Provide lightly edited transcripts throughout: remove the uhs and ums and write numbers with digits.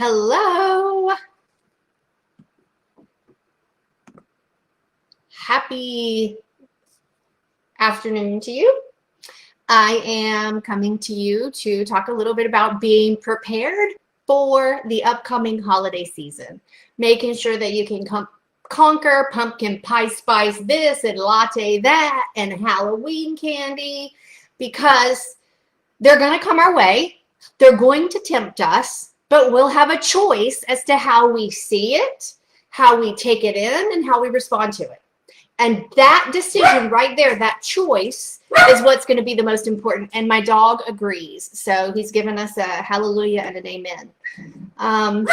Hello. Happy afternoon to you. I am coming to you to talk a little bit about being prepared for the upcoming holiday season, making sure that you can conquer pumpkin pie spice this and latte that and Halloween candy, because they're going to come our way. They're going to tempt us, but we'll have a choice as to how we see it, how we take it in, and how we respond to it. And that decision right there, that choice, is what's going to be the most important. And my dog agrees. So he's given us a hallelujah and an amen.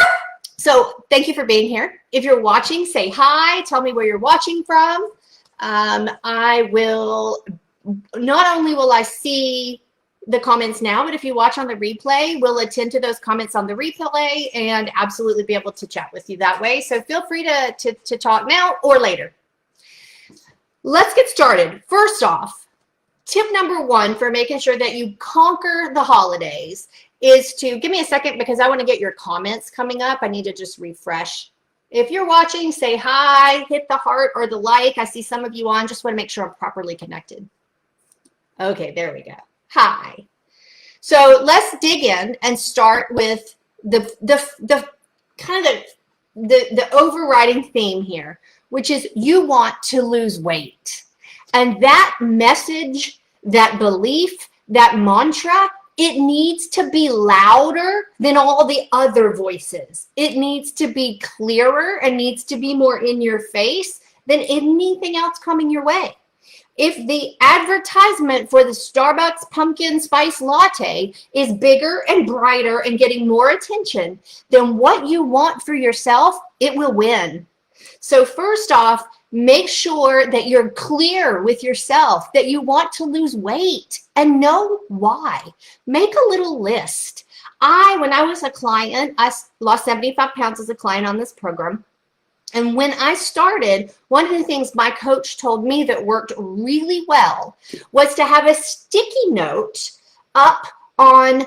So thank you for being here. If you're watching, say hi. Tell me where you're watching from. I will, not only will I see the comments now, but if you watch on the replay, we'll attend to those comments on the replay and absolutely be able to chat with you that way. So feel free to talk now or later. Let's get started. First off, tip number one for making sure that you conquer the holidays is to, give me a second because I want to get your comments coming up. I need to just refresh. If you're watching, say hi, hit the heart or the like. I see some of you on. Just want to make sure I'm properly connected. Okay, there we go. Hi. So let's dig in and start with the overriding theme here, which is you want to lose weight. And that message, that belief, that mantra, it needs to be louder than all the other voices. It needs to be clearer and needs to be more in your face than anything else coming your way. If the advertisement for the Starbucks pumpkin spice latte is bigger and brighter and getting more attention than what you want for yourself, it will win. So first off, make sure that you're clear with yourself that you want to lose weight and know why. Make a little list. When I was a client, I lost 75 pounds as a client on this program. And when I started, one of the things my coach told me that worked really well was to have a sticky note up on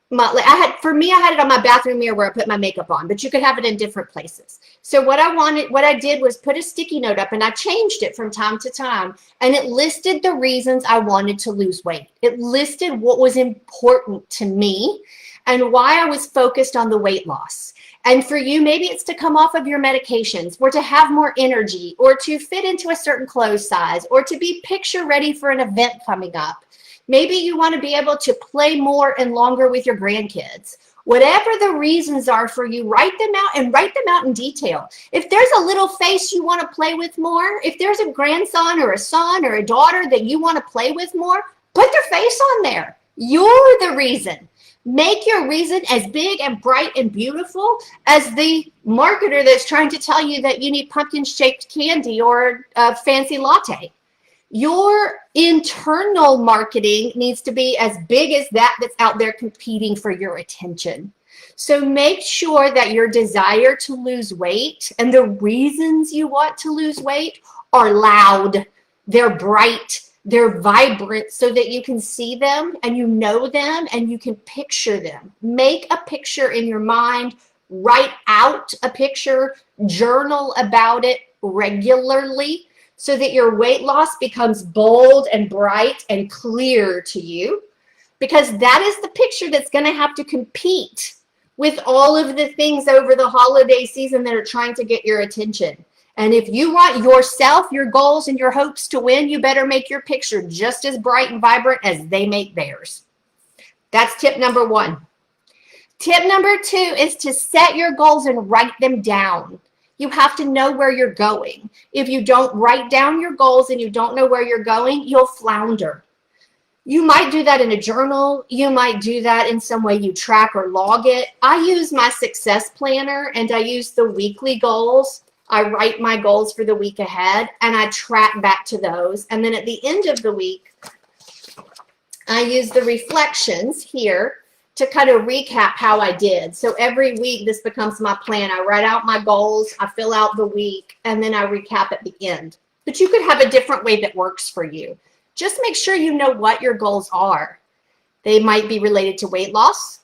my, I had it on my bathroom mirror where I put my makeup on, but you could have it in different places. So what I did was put a sticky note up, and I changed it from time to time, and it listed the reasons I wanted to lose weight. It listed what was important to me and why I was focused on the weight loss. And for you, maybe it's to come off of your medications, or to have more energy, or to fit into a certain clothes size, or to be picture ready for an event coming up. Maybe you want to be able to play more and longer with your grandkids. Whatever the reasons are for you, write them out and write them out in detail. If there's a little face you want to play with more, if there's a grandson or a son or a daughter that you want to play with more, put their face on there. You're the reason. Make your reason as big and bright and beautiful as the marketer that's trying to tell you that you need pumpkin-shaped candy or a fancy latte. Your internal marketing needs to be as big as that's out there competing for your attention. So make sure that your desire to lose weight and the reasons you want to lose weight are loud, they're bright, they're vibrant, so that you can see them and you know them and you can picture them. Make a picture in your mind, write out a picture, journal about it regularly so that your weight loss becomes bold and bright and clear to you, because that is the picture that's going to have to compete with all of the things over the holiday season that are trying to get your attention. And if you want yourself, your goals, and your hopes to win, you better make your picture just as bright and vibrant as they make theirs. That's tip number one. Tip number two is to set your goals and write them down. You have to know where you're going. If you don't write down your goals and you don't know where you're going, you'll flounder. You might do that in a journal. You might do that in some way you track or log it. I use my success planner and I use the weekly goals. I write my goals for the week ahead and I track back to those. And then at the end of the week, I use the reflections here to kind of recap how I did. So every week this becomes my plan. I write out my goals, I fill out the week, and then I recap at the end. But you could have a different way that works for you. Just make sure you know what your goals are. They might be related to weight loss.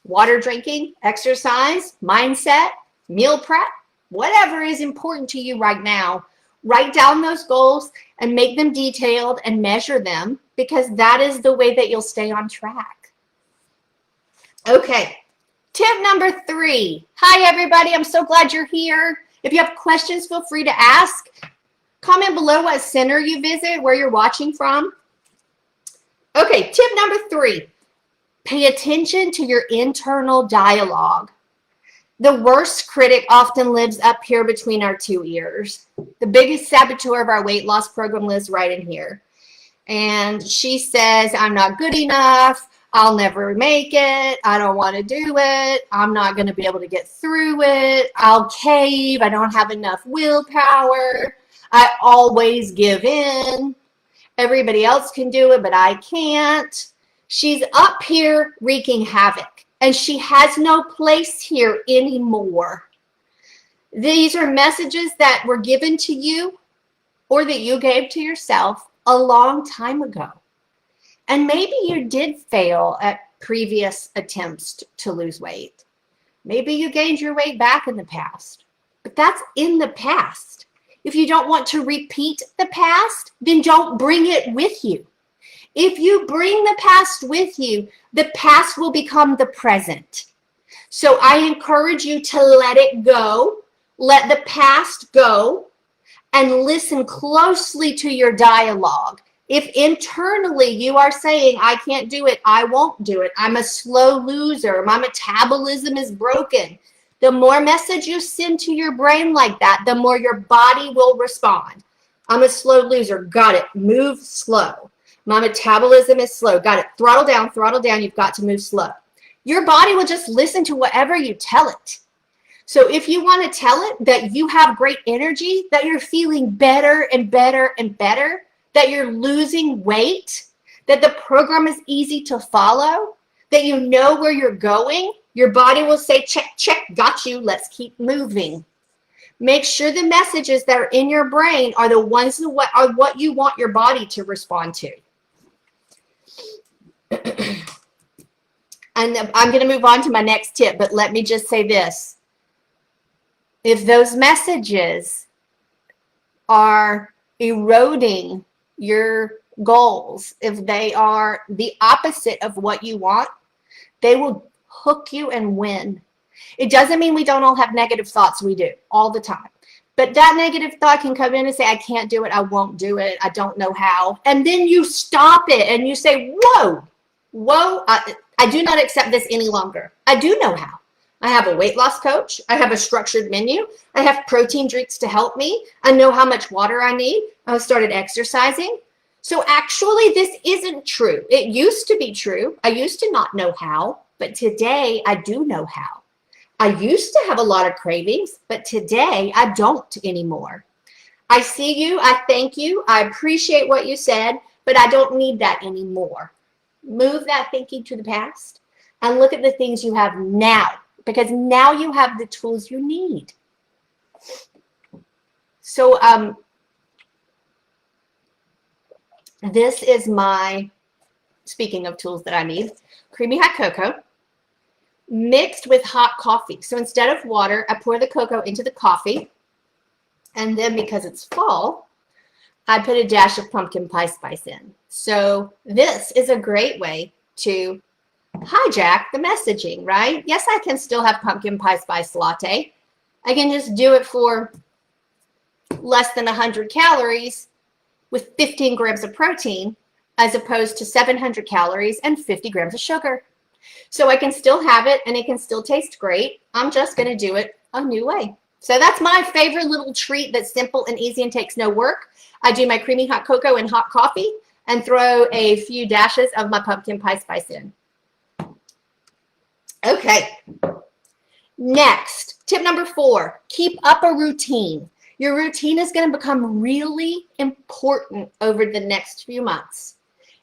water drinking, exercise, mindset, meal prep, whatever is important to you right now. Write down those goals and make them detailed and measure them, because that is the way that you'll stay on track. Okay, tip number 3. Hi, everybody. I'm so glad you're here. If you have questions, feel free to ask. Comment below what center you visit, where you're watching from. Okay, tip number 3. Pay attention to your internal dialogue. The worst critic often lives up here between our 2 ears. The biggest saboteur of our weight loss program lives right in here. And she says, I'm not good enough. I'll never make it. I don't want to do it. I'm not going to be able to get through it. I'll cave. I don't have enough willpower. I always give in. Everybody else can do it, but I can't. She's up here wreaking havoc, and she has no place here anymore. These are messages that were given to you or that you gave to yourself a long time ago. And maybe you did fail at previous attempts to lose weight. Maybe you gained your weight back in the past, but that's in the past. If you don't want to repeat the past, then don't bring it with you. If you bring the past with you, the past will become the present. So I encourage you to let it go, let the past go, and listen closely to your dialogue. If internally you are saying, I can't do it, I won't do it, I'm a slow loser, my metabolism is broken, the more message you send to your brain like that, the more your body will respond. I'm a slow loser. Got it. Move slow. My metabolism is slow. Got it. Throttle down. You've got to move slow. Your body will just listen to whatever you tell it. So if you want to tell it that you have great energy, that you're feeling better and better and better, that you're losing weight, that the program is easy to follow, that you know where you're going, your body will say, check, check, got you, let's keep moving. Make sure the messages that are in your brain are the ones that are what you want your body to respond to. And I'm going to move on to my next tip, but let me just say this. If those messages are eroding your goals, if they are the opposite of what you want, they will hook you and win. It doesn't mean we don't all have negative thoughts. We do all the time. But that negative thought can come in and say, I can't do it. I won't do it. I don't know how. And then you stop it and you say, whoa, I do not accept this any longer. I do know how. I have a weight loss coach. I have a structured menu. I have protein drinks to help me. I know how much water I need. I started exercising. So actually, this isn't true. It used to be true. I used to not know how, but today I do know how. I used to have a lot of cravings, but today I don't anymore. I see you. I thank you. I appreciate what you said, but I don't need that anymore. Move that thinking to the past and look at the things you have now, because now you have the tools you need. So this is my, speaking of tools that I need, creamy hot cocoa mixed with hot coffee. So instead of water, I pour the cocoa into the coffee. And then because it's fall, I put a dash of pumpkin pie spice in. So this is a great way to hijack the messaging, right? Yes, I can still have pumpkin pie spice latte. I can just do it for less than 100 calories with 15 grams of protein, as opposed to 700 calories and 50 grams of sugar. So I can still have it and it can still taste great. I'm just going to do it a new way. So that's my favorite little treat that's simple and easy and takes no work. I do my creamy hot cocoa and hot coffee and throw a few dashes of my pumpkin pie spice in. Okay. Next, tip number 4, keep up a routine. Your routine is going to become really important over the next few months.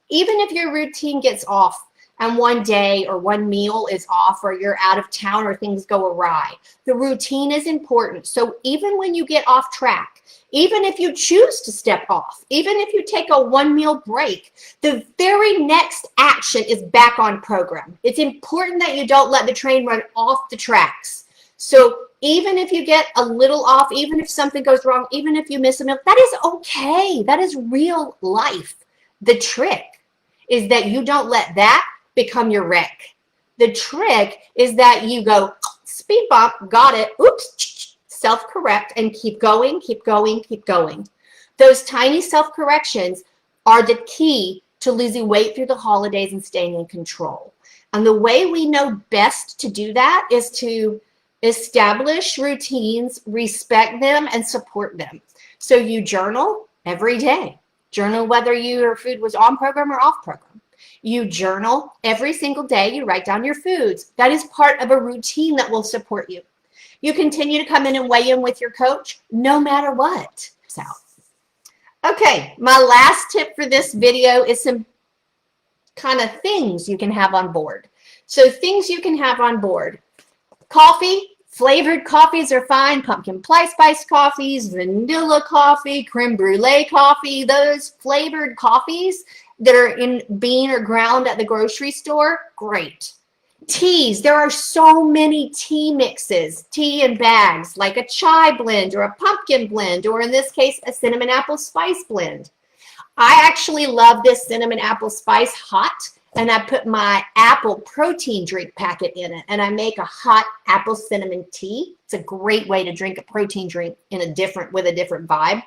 Even if your routine gets off and one day or one meal is off or you're out of town or things go awry. The routine is important. So even when you get off track, even if you choose to step off, even if you take a 1 meal break, the very next action is back on program. It's important that you don't let the train run off the tracks. So even if you get a little off, even if something goes wrong, even if you miss a meal, that is okay. That is real life. The trick is that you don't let that become your wreck. The trick is that you go, speed bump, got it, oops, self-correct, and keep going, keep going, keep going. Those tiny self-corrections are the key to losing weight through the holidays and staying in control. And the way we know best to do that is to establish routines, respect them, and support them. So you journal every day. Journal whether your food was on program or off program. You journal every single day. You write down your foods. That is part of a routine that will support you. You continue to come in and weigh in with your coach no matter what. So, okay, my last tip for this video is some kind of things you can have on board. So things you can have on board. Coffee, flavored coffees are fine. Pumpkin pie spice coffees, vanilla coffee, creme brulee coffee, those flavored coffees that are in bean or ground at the grocery store, great. Teas, there are so many tea mixes, tea in bags, like a chai blend or a pumpkin blend, or in this case, a cinnamon apple spice blend. I actually love this cinnamon apple spice hot, and I put my apple protein drink packet in it, and I make a hot apple cinnamon tea. It's a great way to drink a protein drink with a different vibe.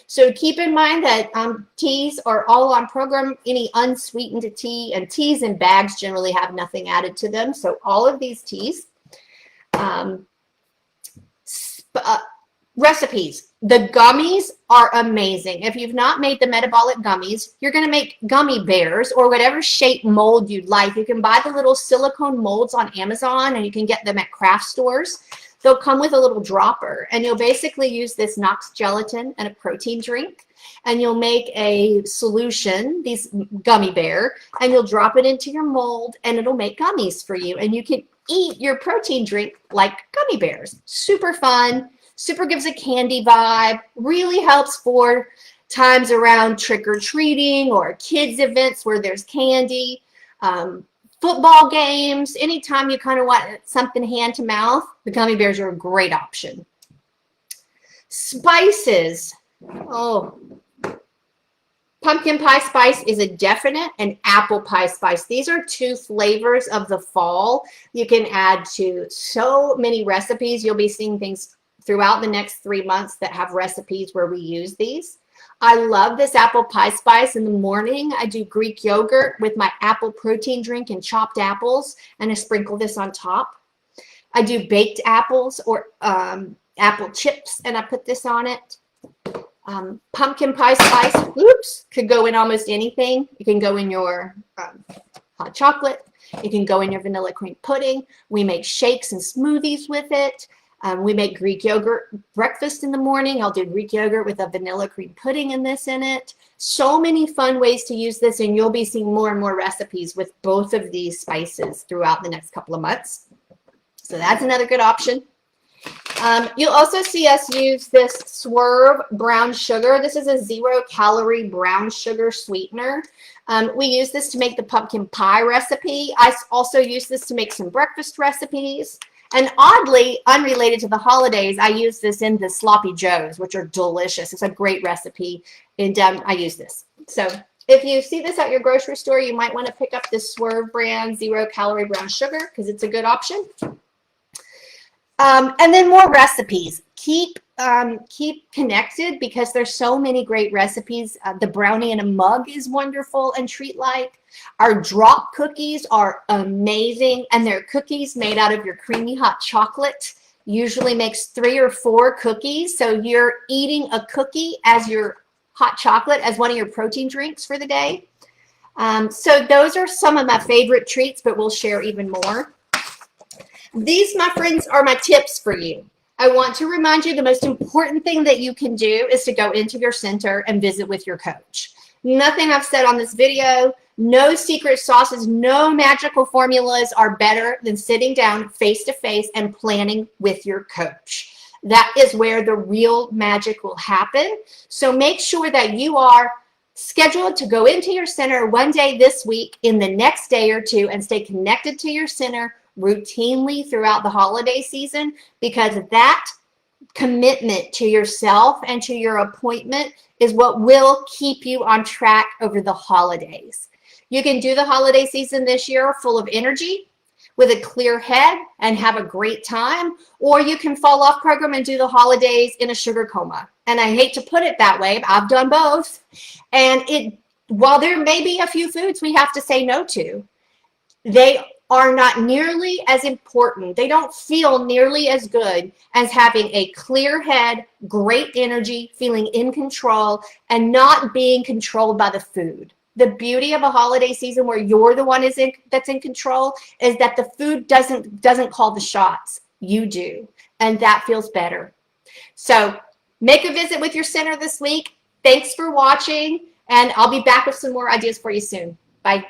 So keep in mind that teas are all on program, any unsweetened tea, and teas in bags generally have nothing added to them. So all of these teas. Recipes. The gummies are amazing. If you've not made the Metabolic gummies, you're going to make Gummy Bears or whatever shape mold you'd like. You can buy the little silicone molds on Amazon, and you can get them at craft stores. They'll come with a little dropper, and you'll basically use this Knox gelatin and a protein drink, and you'll make a solution, these Gummy Bear, and you'll drop it into your mold, and it'll make gummies for you, and you can eat your protein drink like Gummy Bears. Super fun. Super gives a candy vibe, really helps for times around trick-or-treating or kids events where there's candy, football games, anytime you kind of want something hand to mouth, the Gummy Bears are a great option. Spices. Oh, pumpkin pie spice is a definite, and apple pie spice. These are two flavors of the fall. You can add to so many recipes. You'll be seeing things throughout the next 3 months that have recipes where we use these. I love this apple pie spice. In the morning, I do Greek yogurt with my apple protein drink and chopped apples, and I sprinkle this on top. I do baked apples or apple chips, and I put this on it. Pumpkin pie spice, oops, could go in almost anything. You can go in your hot chocolate. You can go in your vanilla cream pudding. We make shakes and smoothies with it. We make Greek yogurt breakfast in the morning. I'll do Greek yogurt with a vanilla cream pudding in it. So many fun ways to use this, and you'll be seeing more and more recipes with both of these spices throughout the next couple of months. So that's another good option. You'll also see us use this Swerve brown sugar. This is a 0-calorie brown sugar sweetener. We use this to make the pumpkin pie recipe. I also use this to make some breakfast recipes. And oddly, unrelated to the holidays, I use this in the Sloppy Joes, which are delicious. It's a great recipe, and I use this. So if you see this at your grocery store, you might want to pick up this Swerve brand 0-calorie brown sugar because it's a good option. And then more recipes. Keep connected because there's so many great recipes. The brownie in a mug is wonderful and treat-like. Our drop cookies are amazing, and they're cookies made out of your creamy hot chocolate. Usually makes 3 or 4 cookies, so you're eating a cookie as your hot chocolate as one of your protein drinks for the day. So those are some of my favorite treats, but we'll share even more. These, my friends, are my tips for you. I want to remind you the most important thing that you can do is to go into your center and visit with your coach. Nothing I've said on this video, no secret sauces, no magical formulas are better than sitting down face to face and planning with your coach. That is where the real magic will happen. So make sure that you are scheduled to go into your center one day this week, in the next day or two, and stay connected to your center routinely throughout the holiday season, because that commitment to yourself and to your appointment is what will keep you on track over the holidays. You can do the holiday season this year full of energy, with a clear head, and have a great time, or you can fall off program and do the holidays in a sugar coma. And I hate to put it that way, but I've done both. And while there may be a few foods we have to say no to, they are not nearly as important. They don't feel nearly as good as having a clear head, great energy, feeling in control, and not being controlled by the food. The beauty of a holiday season where you're the one that's in control is that the food doesn't call the shots. You do. And that feels better. So make a visit with your center this week. Thanks for watching, and I'll be back with some more ideas for you soon. Bye.